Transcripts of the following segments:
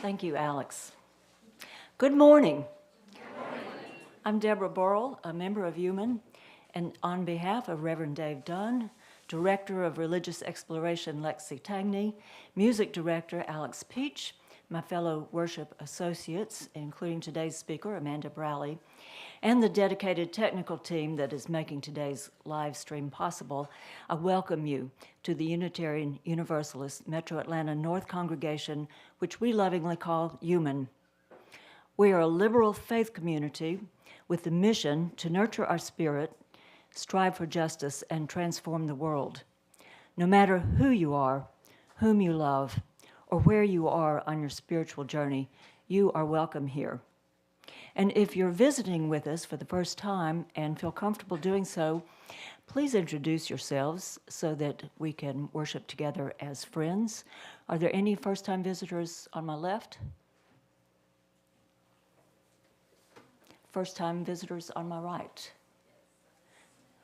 Thank you, Alex. Good morning. I'm Deborah Burrell, a member of UUMAN, and on behalf of Reverend Dave Dunn, Director of Religious Exploration Lexi Tagney, Music Director Alex Peach, my fellow worship associates, including today's speaker, Amanda Browley, and the dedicated technical team that is making today's live stream possible, I welcome you to the Unitarian Universalist Metro Atlanta North Congregation, which we lovingly call UUMAN. We are a liberal faith community with the mission to nurture our spirit, strive for justice, and transform the world. No matter who you are, whom you love, or where you are on your spiritual journey, you are welcome here. And if you're visiting with us for the first time and feel comfortable doing so, please introduce yourselves so that we can worship together as friends. Are there any first-time visitors on my left? First-time visitors on my right.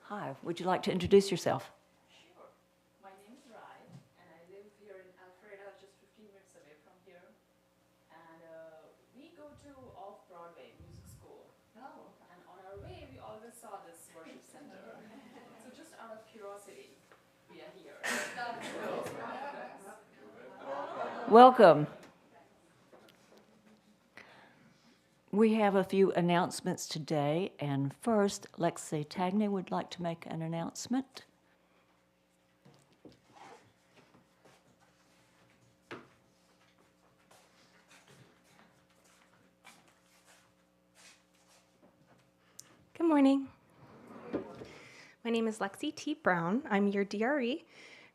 Hi, would you like to introduce yourself? Sure. My name is Rai, and I live here in Alpharetta, just 15 minutes away from here. And we go to Off-Broadway Music School. Oh. And on our way, we always saw this worship center. So just out of curiosity, we are here. Welcome. We have a few announcements today, and first, Lexi Tagney would like to make an announcement. Good morning. My name is Lexi T. Brown. I'm your DRE.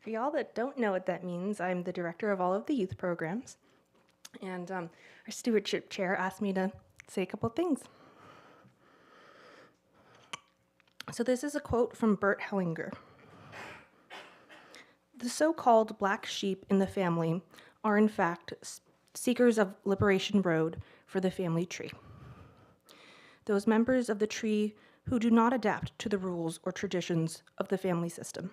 For y'all that don't know what that means, I'm the director of all of the youth programs. And our stewardship chair asked me to say a couple things. So this is a quote from Bert Hellinger. The so-called black sheep in the family are in fact seekers of Liberation Road for the family tree. Those members of the tree who do not adapt to the rules or traditions of the family system.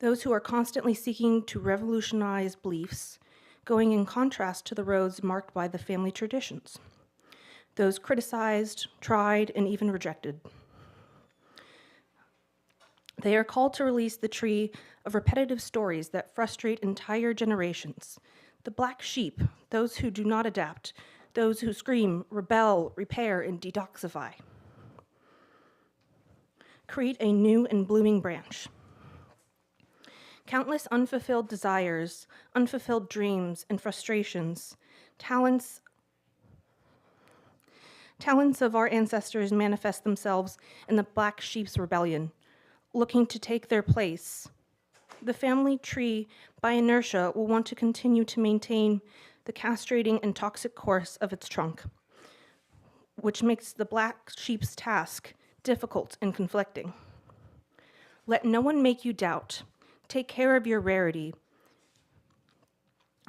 Those who are constantly seeking to revolutionize beliefs, going in contrast to the roads marked by the family traditions. Those criticized, tried, and even rejected. They are called to release the tree of repetitive stories that frustrate entire generations. The black sheep, those who do not adapt, those who scream, rebel, repair, and detoxify. Create a new and blooming branch. Countless unfulfilled desires, unfulfilled dreams and frustrations, talents of our ancestors manifest themselves in the black sheep's rebellion, looking to take their place. The family tree, by inertia, will want to continue to maintain the castrating and toxic course of its trunk, which makes the black sheep's task difficult and conflicting. Let no one make you doubt. Take care of your rarity.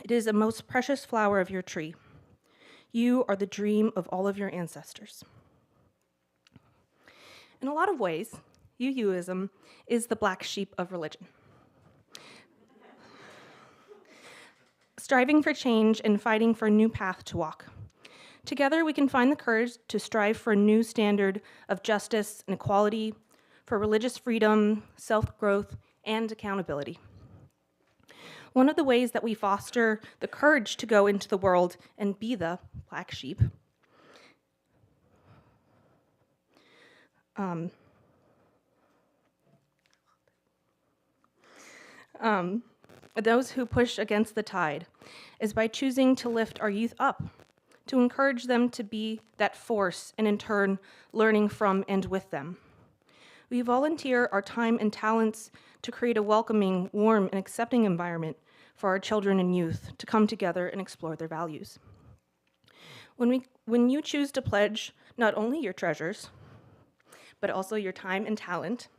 It is the most precious flower of your tree. You are the dream of all of your ancestors. In a lot of ways, UUism is the black sheep of religion. Striving for change and fighting for a new path to walk. Together, we can find the courage to strive for a new standard of justice and equality, for religious freedom, self-growth, and accountability. One of the ways that we foster the courage to go into the world and be the black sheep those who push against the tide is by choosing to lift our youth up, to encourage them to be that force and in turn learning from and with them. We volunteer our time and talents to create a welcoming, warm, and accepting environment for our children and youth to come together and explore their values. When you choose to pledge not only your treasures, but also your time and talent,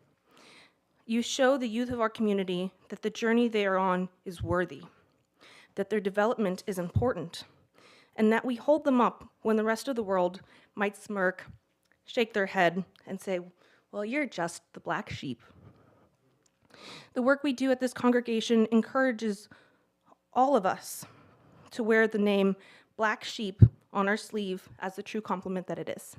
you show the youth of our community that the journey they are on is worthy, that their development is important, and that we hold them up when the rest of the world might smirk, shake their head, and say, well, you're just the black sheep. The work we do at this congregation encourages all of us to wear the name Black Sheep on our sleeve as the true compliment that it is.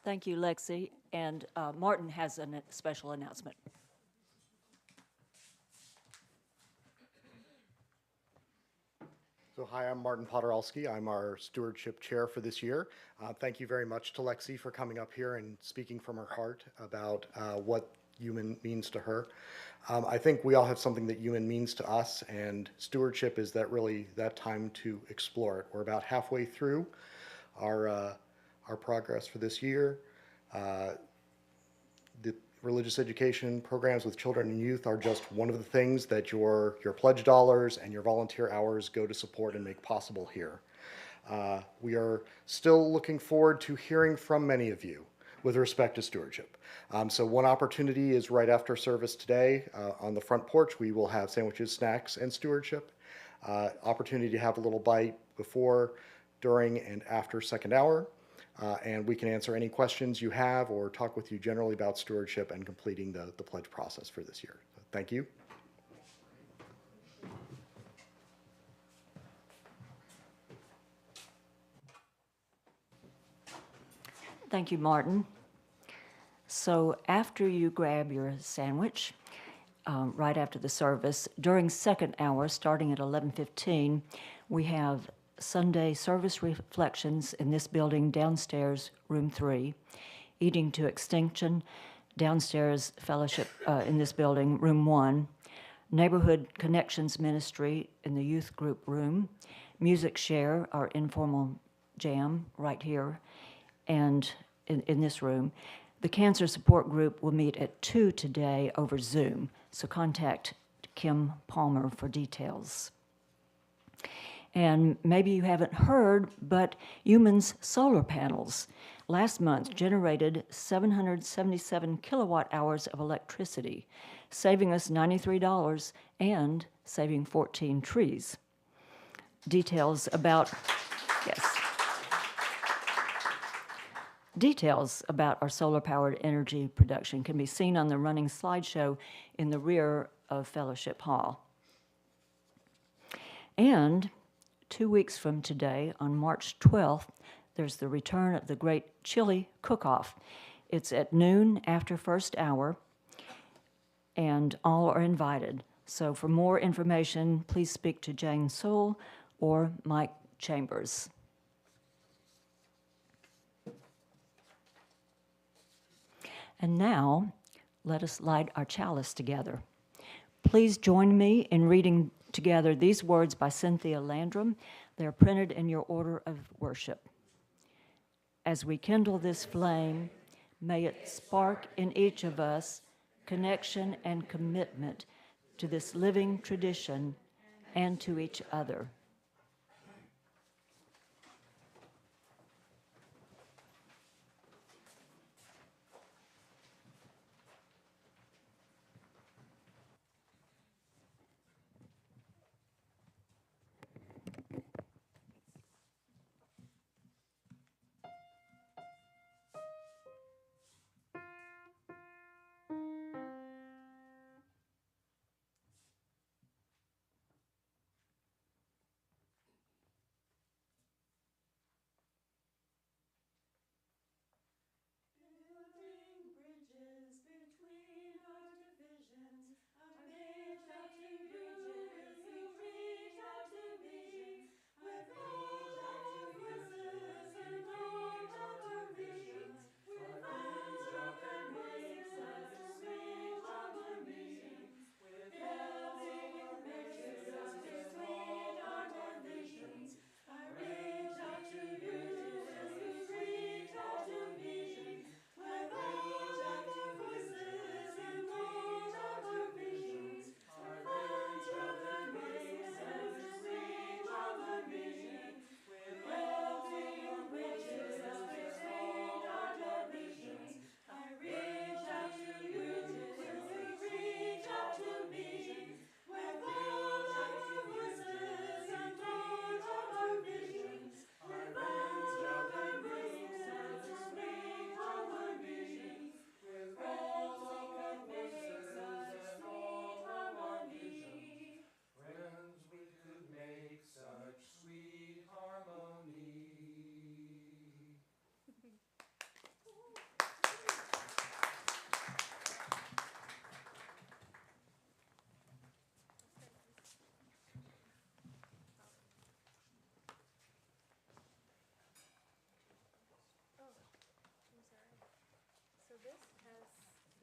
Thank you, Lexi. And Martin has a special announcement. So hi, I'm Martin Podorowski. I'm our stewardship chair for this year. Thank you very much to Lexi for coming up here and speaking from her heart about what UUMAN means to her. I think we all have something that UUMAN means to us, and stewardship is that time to explore it. We're about halfway through our progress for this year. The religious education programs with children and youth are just one of the things that your pledge dollars and your volunteer hours go to support and make possible here. We are still looking forward to hearing from many of you with respect to stewardship. So one opportunity is right after service today. On the front porch, we will have sandwiches, snacks, and stewardship. Opportunity to have a little bite before, during, and after second hour. And we can answer any questions you have or talk with you generally about stewardship and completing the pledge process for this year. So thank you. Thank you, Martin. So after you grab your sandwich, right after the service, during second hour, starting at 11:15, we have Sunday service reflections in this building downstairs, room 3, eating to extinction, downstairs fellowship in this building, room 1, neighborhood connections ministry in the youth group room, music share, our informal jam right here, and in this room. The cancer support group will meet at 2 today over Zoom, so contact Kim Palmer for details. And maybe you haven't heard, but UUMAN's solar panels last month generated 777 kilowatt hours of electricity, saving us $93 and saving 14 trees. Details about our solar-powered energy production can be seen on the running slideshow in the rear of Fellowship Hall. And 2 weeks from today, on March 12th, there's the return of the Great Chili Cook-Off. It's at noon after first hour, and all are invited. So for more information, please speak to Jane Sewell or Mike Chambers. And now, let us light our chalice together. Please join me in reading together these words by Cynthia Landrum. They're printed in your order of worship. As we kindle this flame, may it spark in each of us connection and commitment to this living tradition and to each other.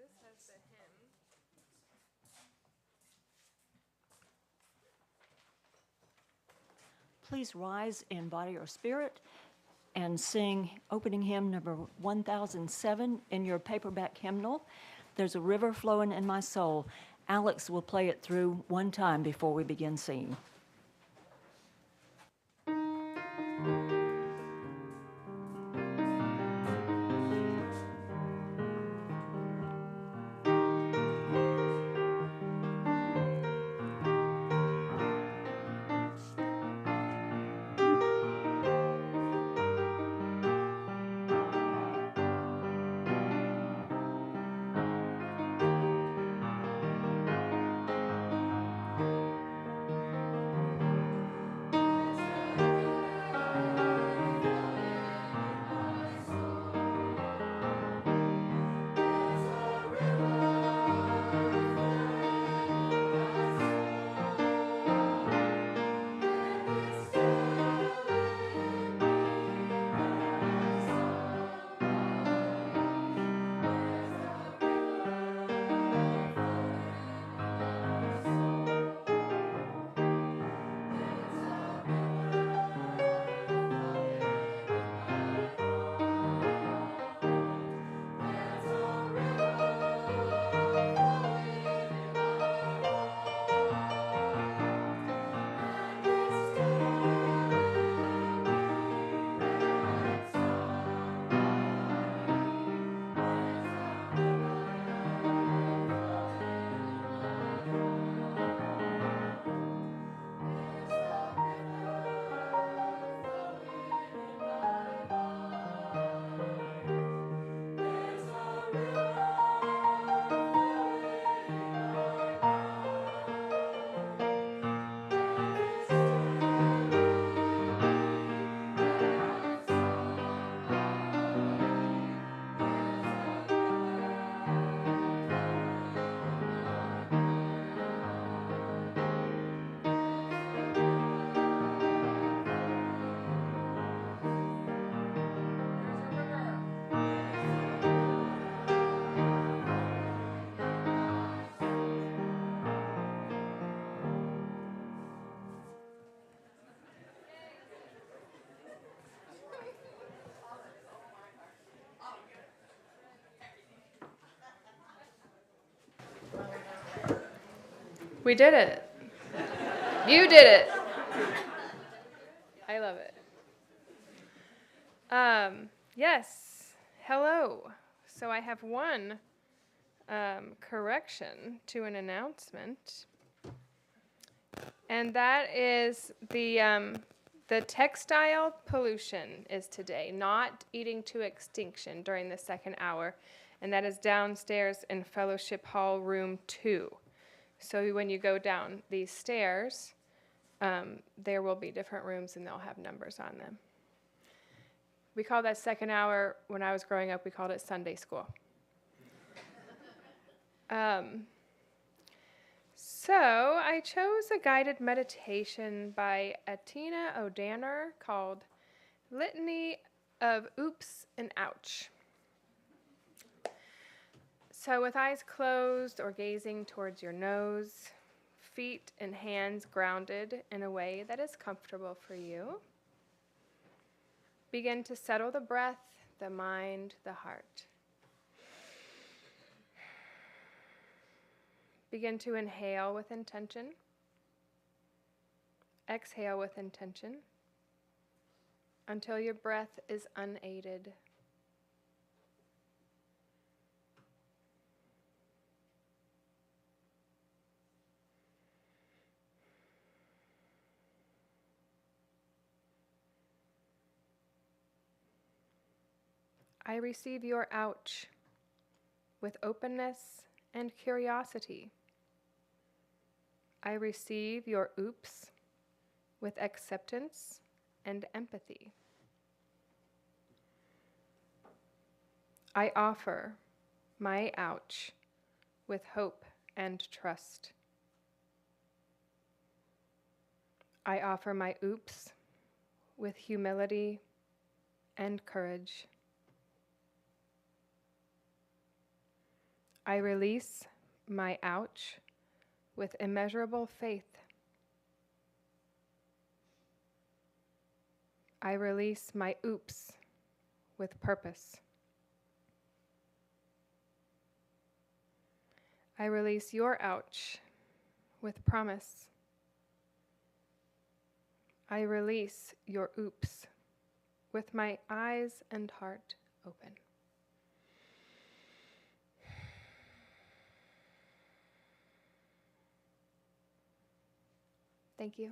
this has the hymn. Please rise in body or spirit and sing opening hymn number 1007 in your paperback hymnal. There's a river flowing in my soul. Alex will play it through one time before we begin singing. We did it. You did it. I love it. Yes. Hello. So I have one correction to an announcement, and that is the textile pollution is today, not eating to extinction during the second hour, and that is downstairs in Fellowship Hall, room 2. So when you go down these stairs, there will be different rooms and they'll have numbers on them. We call that second hour, when I was growing up, we called it Sunday school. So I chose a guided meditation by Atina O'Danner called Litany of Oops and Ouch. So with eyes closed or gazing towards your nose, feet and hands grounded in a way that is comfortable for you, begin to settle the breath, the mind, the heart. Begin to inhale with intention. Exhale with intention until your breath is unaided. I receive your ouch with openness and curiosity. I receive your oops with acceptance and empathy. I offer my ouch with hope and trust. I offer my oops with humility and courage. I release my ouch with immeasurable faith. I release my oops with purpose. I release your ouch with promise. I release your oops with my eyes and heart open. Thank you.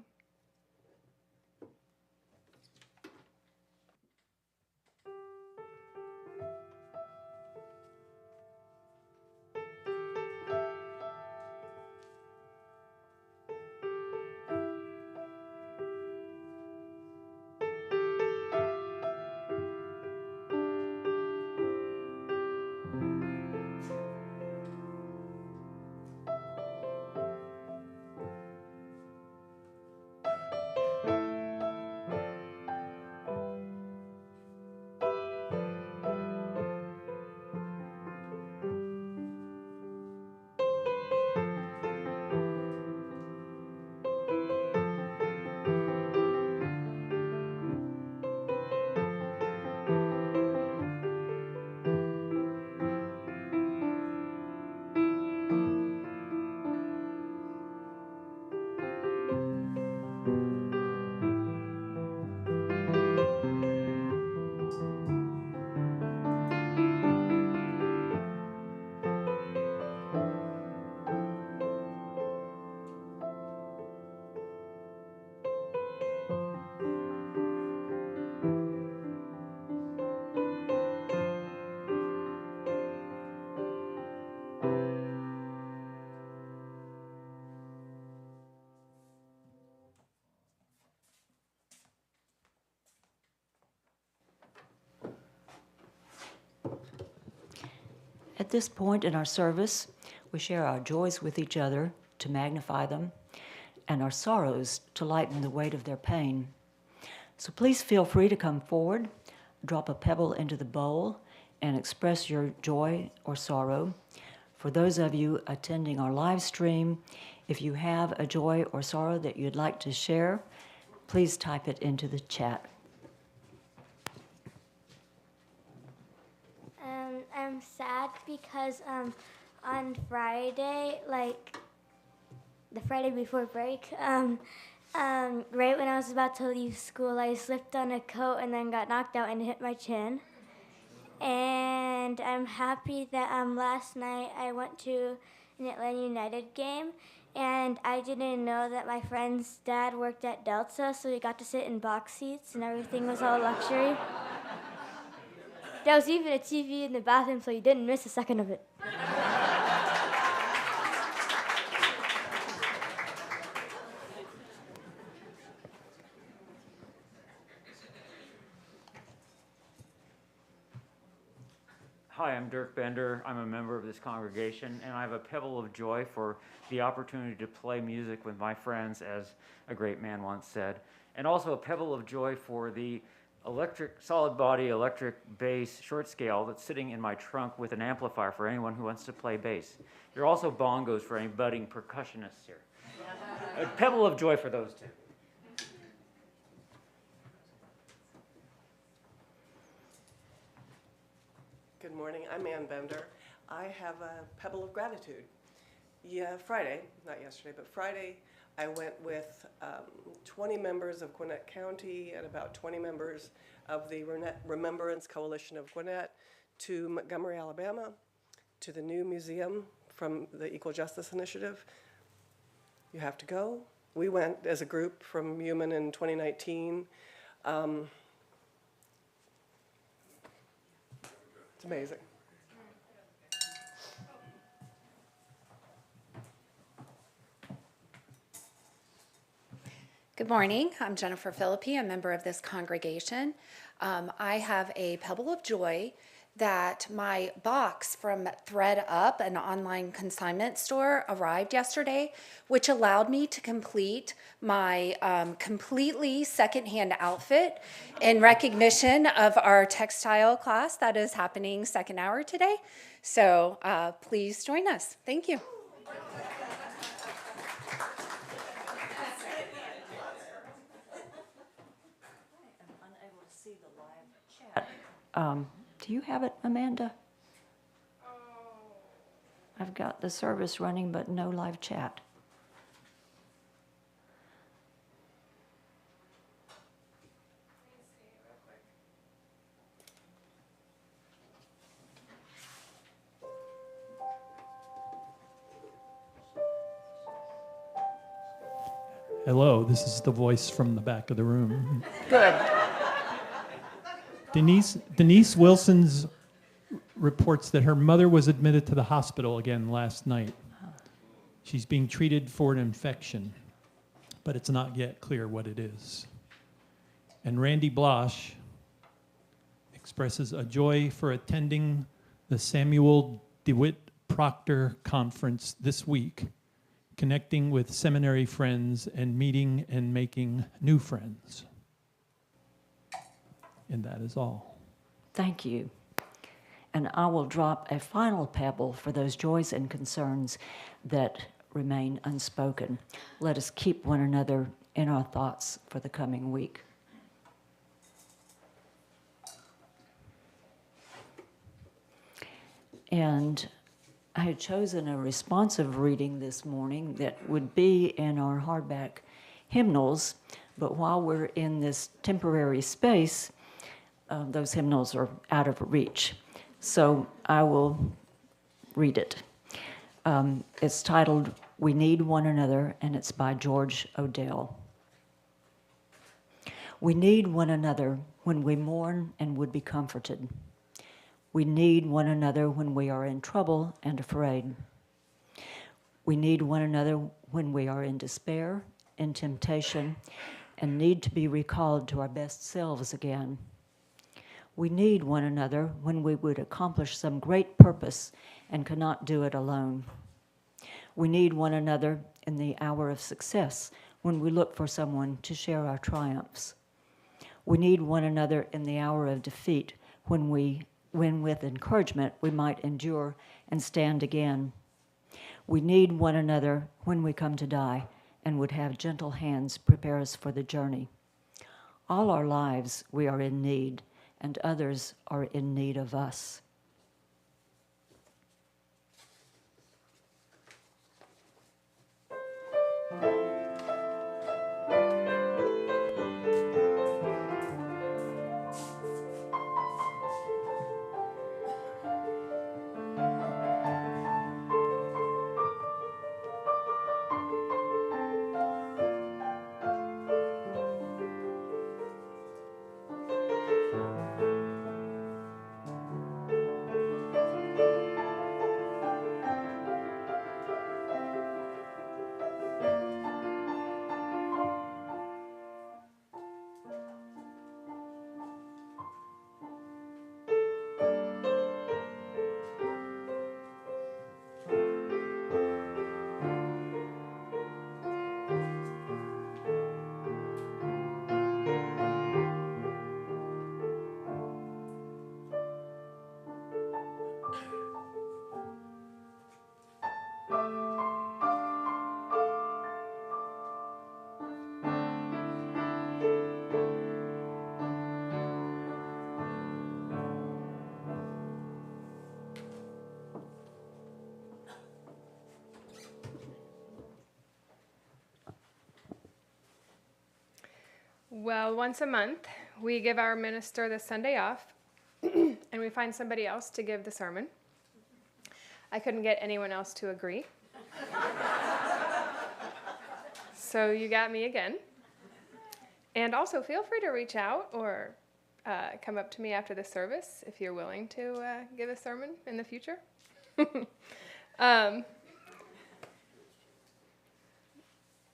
At this point in our service, we share our joys with each other to magnify them and our sorrows to lighten the weight of their pain. So please feel free to come forward, drop a pebble into the bowl, and express your joy or sorrow. For those of you attending our live stream, if you have a joy or sorrow that you'd like to share, please type it into the chat. I'm sad because on Friday, like the Friday before break, right when I was about to leave school, I slipped on a coat and then got knocked out and hit my chin. And I'm happy that last night I went to an Atlanta United game, and I didn't know that my friend's dad worked at Delta, so we got to sit in box seats and everything was all luxury. There was even a TV in the bathroom, so you didn't miss a second of it. Hi, I'm Dirk Bender. I'm a member of this congregation, and I have a pebble of joy for the opportunity to play music with my friends, as a great man once said, and also a pebble of joy for the solid body electric bass short scale that's sitting in my trunk with an amplifier for anyone who wants to play bass. There are also bongos for any budding percussionists here. A pebble of joy for those two. Good morning, I'm Ann Bender. I have a pebble of gratitude. Yeah, Friday, not yesterday, but Friday, I went with 20 members of Gwinnett County and about 20 members of the Remembrance Coalition of Gwinnett to Montgomery, Alabama, to the new museum from the Equal Justice Initiative. You have to go. We went as a group from UUMAN in 2019. It's amazing. Good morning. I'm Jennifer Philippi, a member of this congregation. I have a pebble of joy that my box from ThreadUp, an online consignment store, arrived yesterday, which allowed me to complete my completely secondhand outfit in recognition of our textile class that is happening second hour today. So please join us. Thank you. Unable to see the live chat. Do you have it, Amanda? I've got the service running, but no live chat. Hello, this is the voice from the back of the room. Good. Denise Wilson's reports that her mother was admitted to the hospital again last night. She's being treated for an infection, but it's not yet clear what it is. And Randy Blosh expresses a joy for attending the Samuel DeWitt Proctor Conference this week, connecting with seminary friends and meeting and making new friends. And that is all. Thank you. And I will drop a final pebble for those joys and concerns that remain unspoken. Let us keep one another in our thoughts for the coming week. And I had chosen a responsive reading this morning that would be in our hardback hymnals, but while we're in this temporary space, those hymnals are out of reach. So I will read it. It's titled, We Need One Another, and it's by George Odell. We need one another when we mourn and would be comforted. We need one another when we are in trouble and afraid. We need one another when we are in despair, in temptation, and need to be recalled to our best selves again. We need one another when we would accomplish some great purpose and cannot do it alone. We need one another in the hour of success when we look for someone to share our triumphs. We need one another in the hour of defeat when with encouragement we might endure and stand again. We need one another when we come to die and would have gentle hands prepare us for the journey. All our lives we are in need, and others are in need of us. Well, once a month, we give our minister the Sunday off, and we find somebody else to give the sermon. I couldn't get anyone else to agree. So you got me again. And also, feel free to reach out or come up to me after the service if you're willing to give a sermon in the future.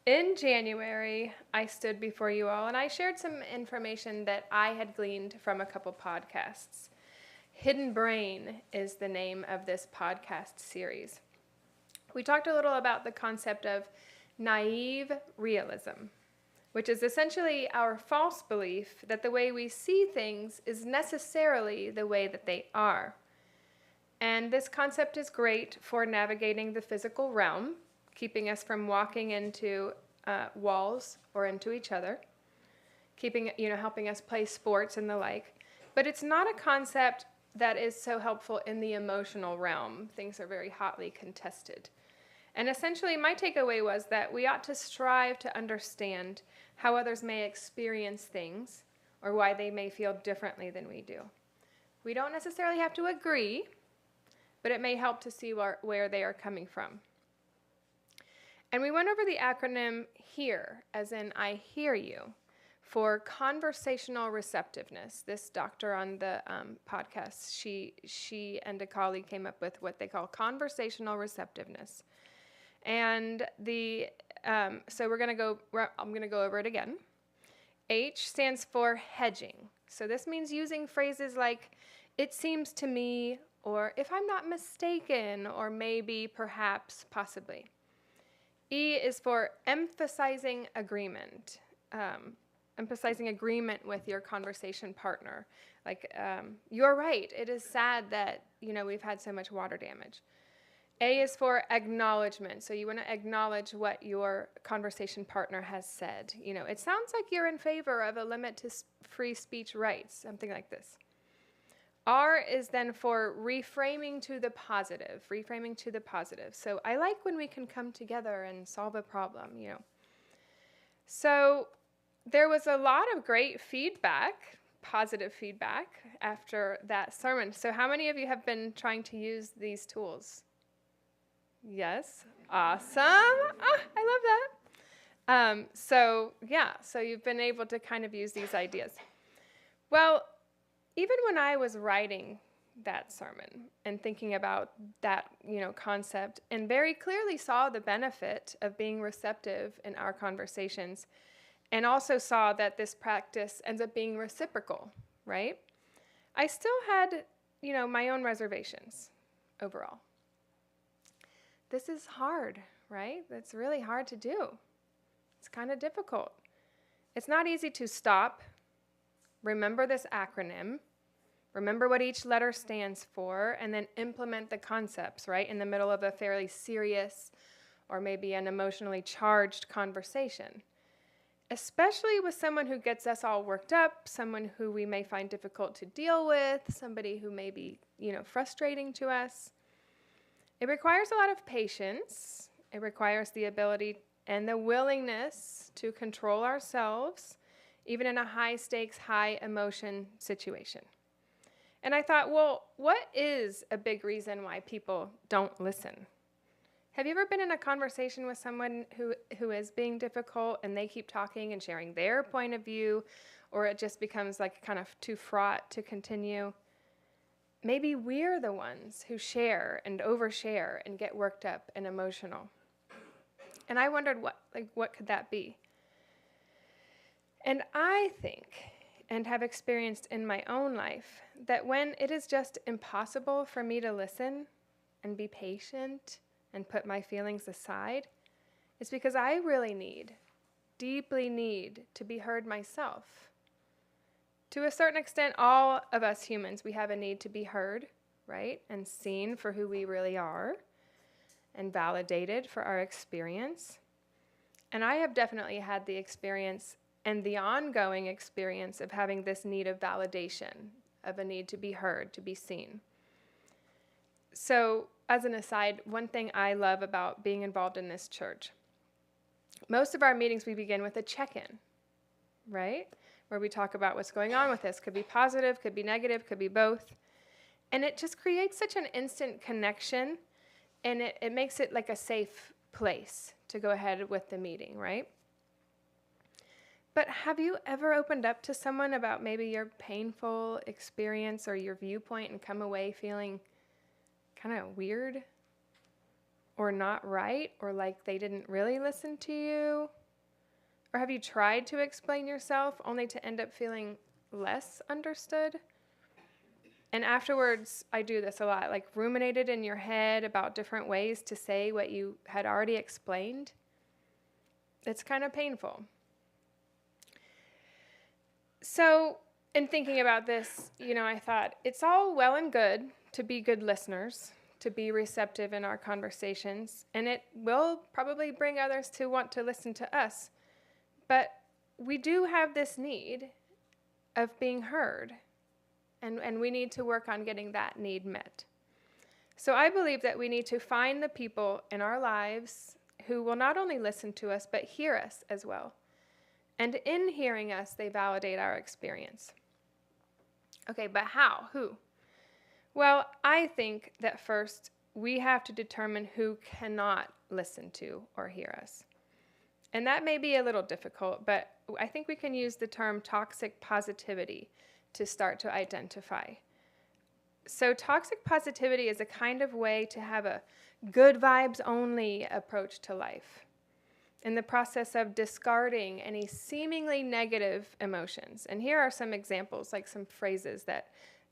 In January, I stood before you all, and I shared some information that I had gleaned from a couple podcasts Hidden Brain is the name of this podcast series. We talked a little about the concept of naive realism, which is essentially our false belief that the way we see things is necessarily the way that they are. And this concept is great for navigating the physical realm, keeping us from walking into walls or into each other, helping us play sports and the like. But it's not a concept that is so helpful in the emotional realm. Things are very hotly contested. And essentially, my takeaway was that we ought to strive to understand how others may experience things or why they may feel differently than we do. We don't necessarily have to agree, but it may help to see where they are coming from. And we went over the acronym HEAR, as in I hear you, for conversational receptiveness. This doctor on the podcast, she and a colleague came up with what they call conversational receptiveness. And so I'm going to go over it again. H stands for hedging. So this means using phrases like, it seems to me, or if I'm not mistaken, or maybe, perhaps, possibly. E is for emphasizing agreement. Emphasizing agreement with your conversation partner. Like, you're right, it is sad that, we've had so much water damage. A is for acknowledgement. So you want to acknowledge what your conversation partner has said. It sounds like you're in favor of a limit to free speech rights, something like this. R is then for reframing to the positive, So I like when we can come together and solve a problem, So there was a lot of great feedback, positive feedback, after that sermon. So how many of you have been trying to use these tools? Yes, awesome. I love that. So you've been able to kind of use these ideas. Well, even when I was writing that sermon and thinking about that, concept, and very clearly saw the benefit of being receptive in our conversations, and also saw that this practice ends up being reciprocal, right? I still had, my own reservations overall. This is hard, right? It's really hard to do. It's kind of difficult. It's not easy to stop, remember this acronym, remember what each letter stands for, and then implement the concepts, right, in the middle of a fairly serious or maybe an emotionally charged conversation. Especially with someone who gets us all worked up, someone who we may find difficult to deal with, somebody who may be, frustrating to us. It requires a lot of patience. It requires the ability and the willingness to control ourselves, even in a high-stakes, high-emotion situation. And I thought, well, what is a big reason why people don't listen? Have you ever been in a conversation with someone who is being difficult and they keep talking and sharing their point of view, or it just becomes like kind of too fraught to continue? Maybe we're the ones who share and overshare and get worked up and emotional. And I wondered what could that be? And I think, and have experienced in my own life, that when it is just impossible for me to listen and be patient and put my feelings aside, it's because I really deeply need to be heard myself. To a certain extent, all of us humans, we have a need to be heard, right? And seen for who we really are, and validated for our experience. And I have definitely had the experience and the ongoing experience of having this need of validation, of a need to be heard, to be seen. So, as an aside, one thing I love about being involved in this church, most of our meetings we begin with a check-in, right? Where we talk about what's going on with this. Could be positive, could be negative, could be both. And it just creates such an instant connection, and it makes it like a safe place to go ahead with the meeting, right? But have you ever opened up to someone about maybe your painful experience or your viewpoint and come away feeling kind of weird or not right, or like they didn't really listen to you? Or have you tried to explain yourself only to end up feeling less understood? And afterwards, I do this a lot, like ruminated in your head about different ways to say what you had already explained. It's kind of painful. So, in thinking about this, I thought it's all well and good to be good listeners, to be receptive in our conversations, and it will probably bring others to want to listen to us. But we do have this need of being heard, and we need to work on getting that need met. So I believe that we need to find the people in our lives who will not only listen to us, but hear us as well. And in hearing us, they validate our experience. Okay, but how? Who? Well, I think that first we have to determine who cannot listen to or hear us. And that may be a little difficult, but I think we can use the term toxic positivity to start to identify. So toxic positivity is a kind of way to have a good vibes only approach to life, in the process of discarding any seemingly negative emotions. And here are some examples, like some phrases that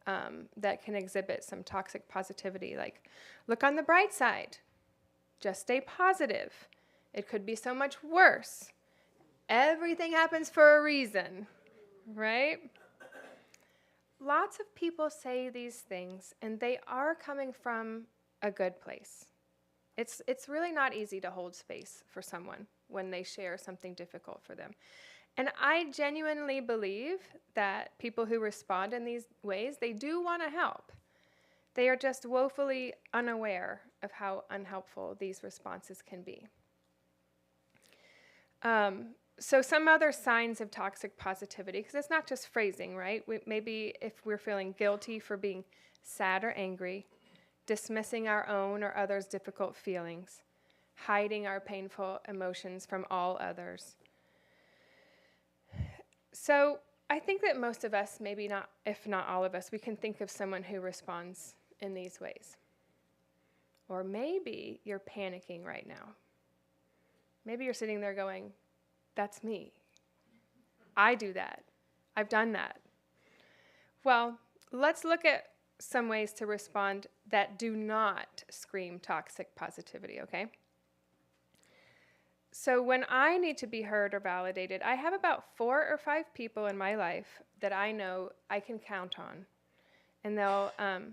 can exhibit some toxic positivity, like, look on the bright side, just stay positive, it could be so much worse, everything happens for a reason, right? Lots of people say these things, and they are coming from a good place. It's really not easy to hold space for someone when they share something difficult for them. And I genuinely believe that people who respond in these ways, they do want to help. They are just woefully unaware of how unhelpful these responses can be. So some other signs of toxic positivity, because it's not just phrasing, right? Maybe if we're feeling guilty for being sad or angry, dismissing our own or others' difficult feelings, hiding our painful emotions from all others. So I think that most of us, maybe not, if not all of us, we can think of someone who responds in these ways. Or maybe you're panicking right now. Maybe you're sitting there going, that's me. I do that. I've done that. Well, let's look at some ways to respond that do not scream toxic positivity, okay? So when I need to be heard or validated, I have about 4 or 5 people in my life that I know I can count on. And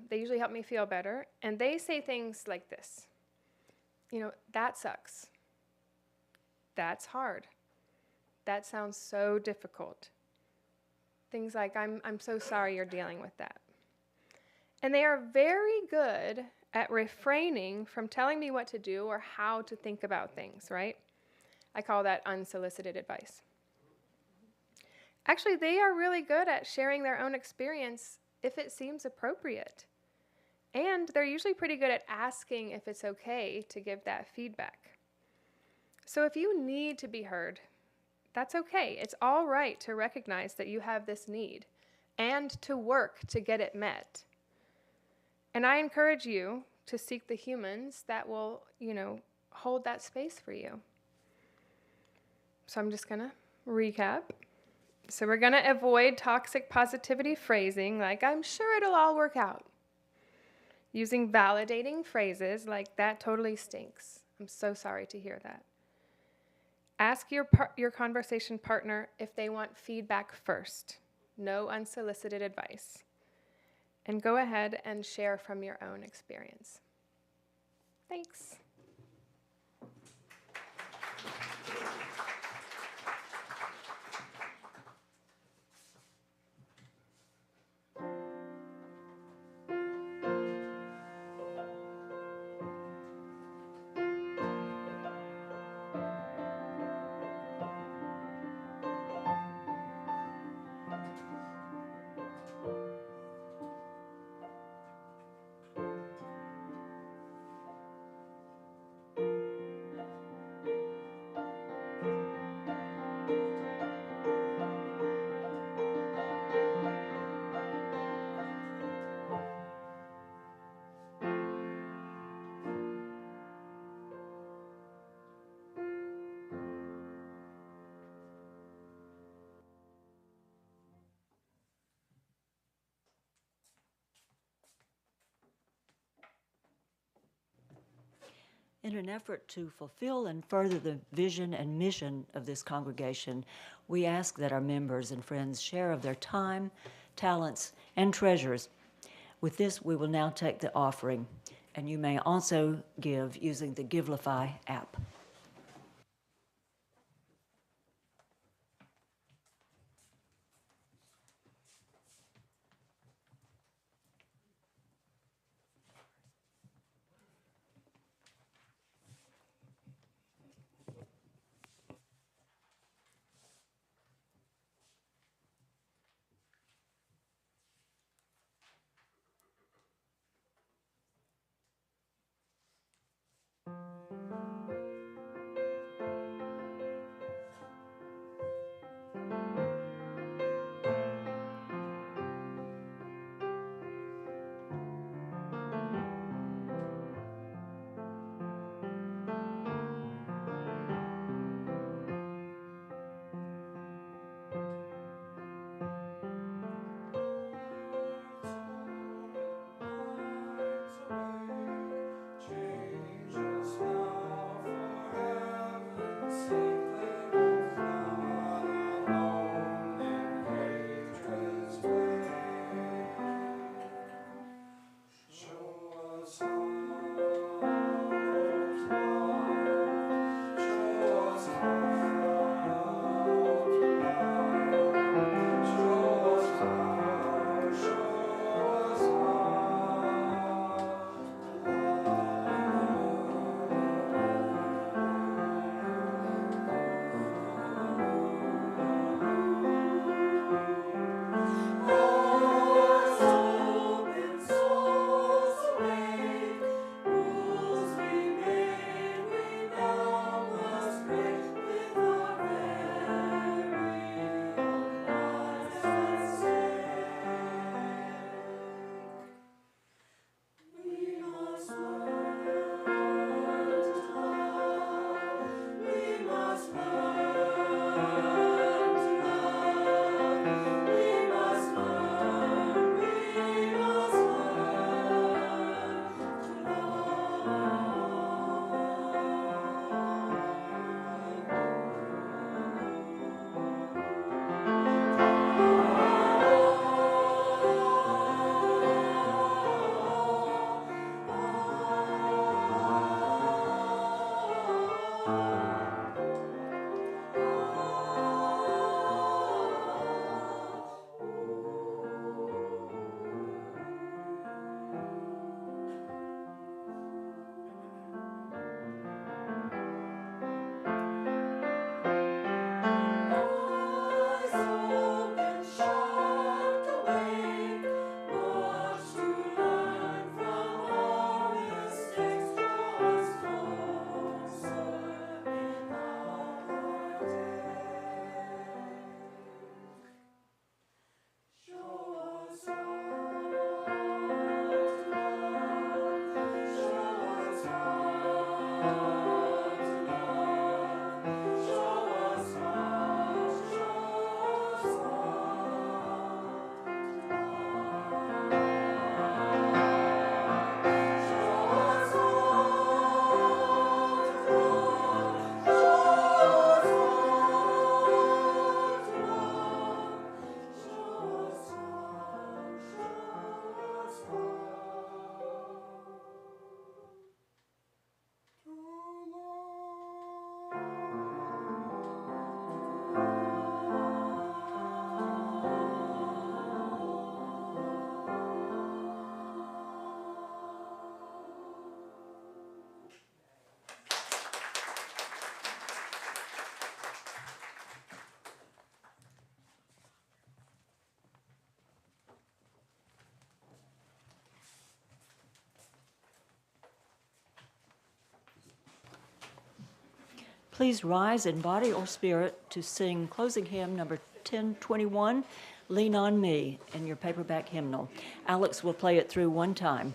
they usually help me feel better. And they say things like this. That sucks. That's hard. That sounds so difficult. Things like, I'm so sorry you're dealing with that. And they are very good at refraining from telling me what to do or how to think about things, right? I call that unsolicited advice. Actually, they are really good at sharing their own experience if it seems appropriate. And they're usually pretty good at asking if it's okay to give that feedback. So if you need to be heard, that's okay. It's all right to recognize that you have this need and to work to get it met. And I encourage you to seek the humans that will, hold that space for you. So I'm just going to recap. So we're going to avoid toxic positivity phrasing like, I'm sure it'll all work out. Using validating phrases like, that totally stinks. I'm so sorry to hear that. Ask your conversation partner if they want feedback first. No unsolicited advice. And go ahead and share from your own experience. Thanks. In an effort to fulfill and further the vision and mission of this congregation, we ask that our members and friends share of their time, talents, and treasures. With this, we will now take the offering, and you may also give using the Givelify app. Please rise in body or spirit to sing closing hymn number 1021, Lean on Me, in your paperback hymnal. Alex will play it through one time.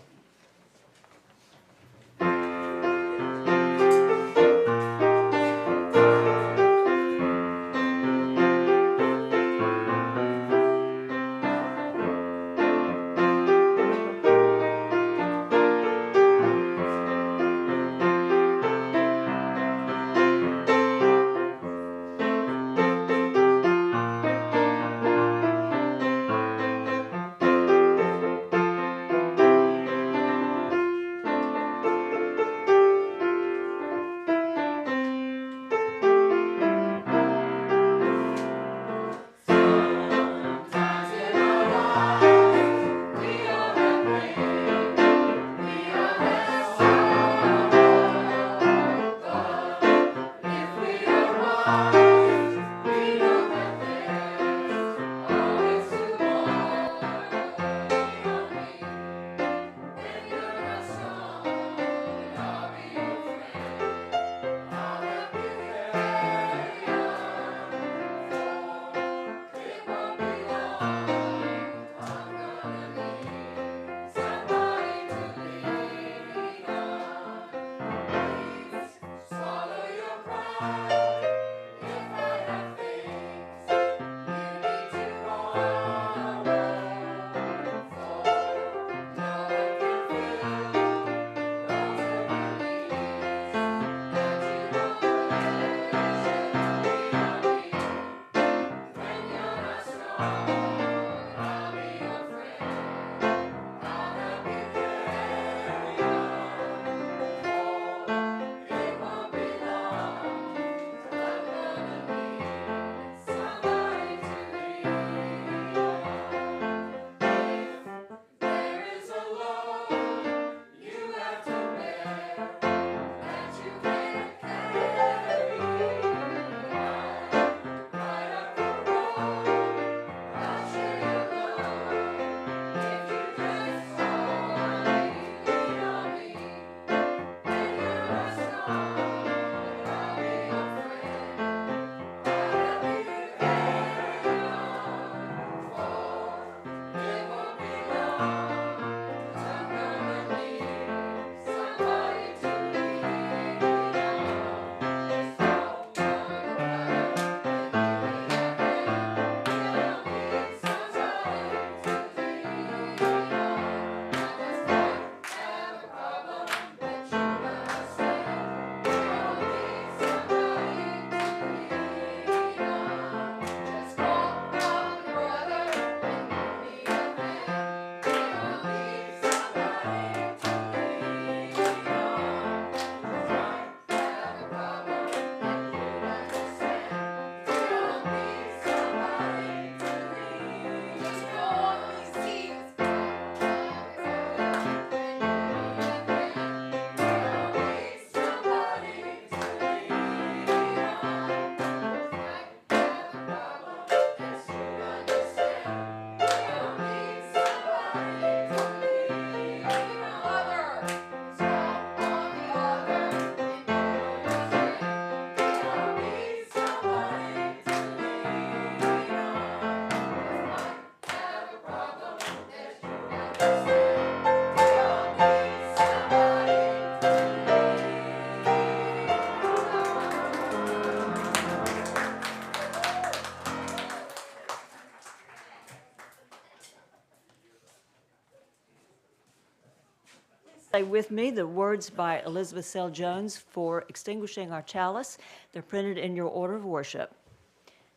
Say with me the words by Elizabeth Sell Jones for extinguishing our chalice. They're printed in your order of worship.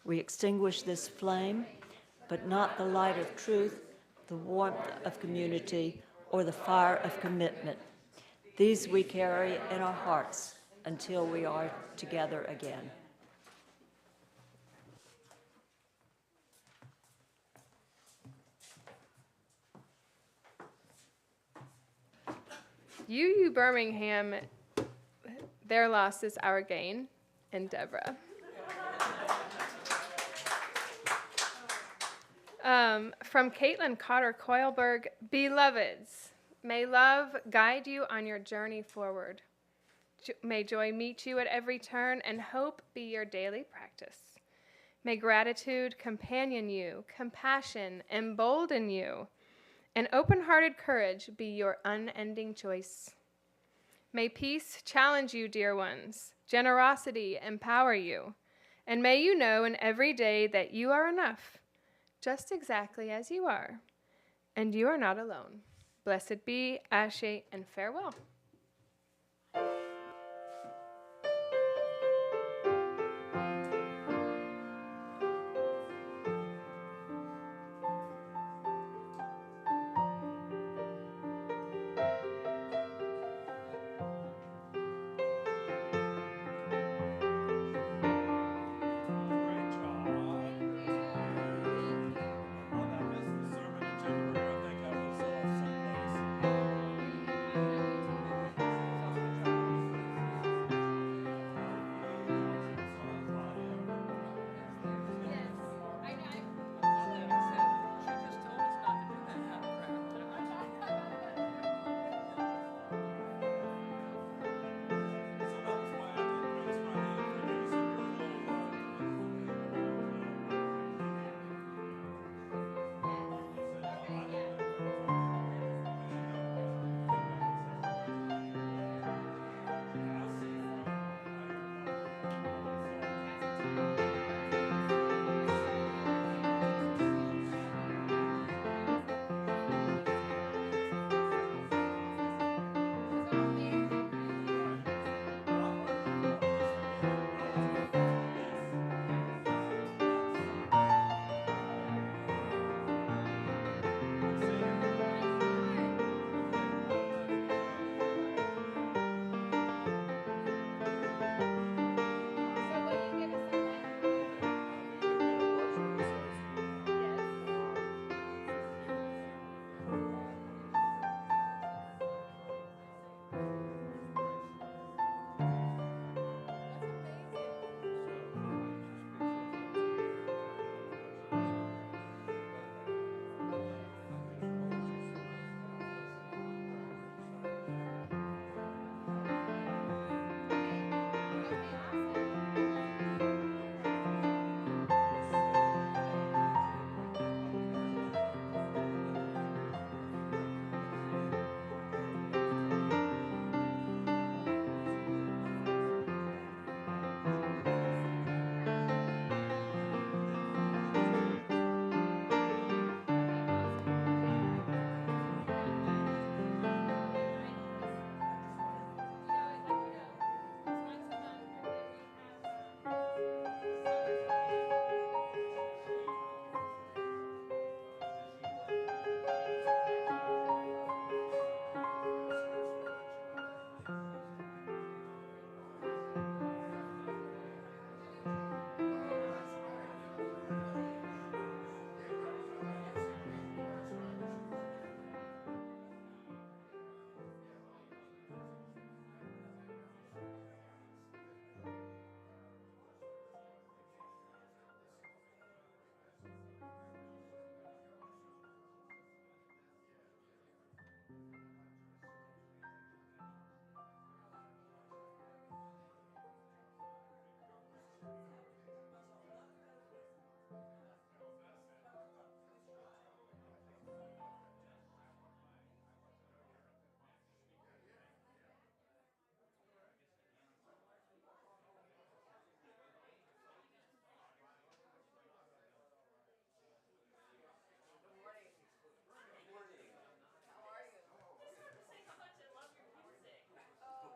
We extinguish this flame, but not the light of truth, the warmth of community, or the fire of commitment. These we carry in our hearts until we are together again. UU Birmingham, their loss is our gain, and Deborah. From Caitlin Cotter Coilberg, beloveds, may love guide you on your journey forward. May joy meet you at every turn, and hope be your daily practice. May gratitude companion you, compassion embolden you, and open-hearted courage be your unending choice. May peace challenge you, dear ones, generosity empower you, and may you know in every day that you are enough, just exactly as you are, and you are not alone. Blessed be, Ashe, and farewell.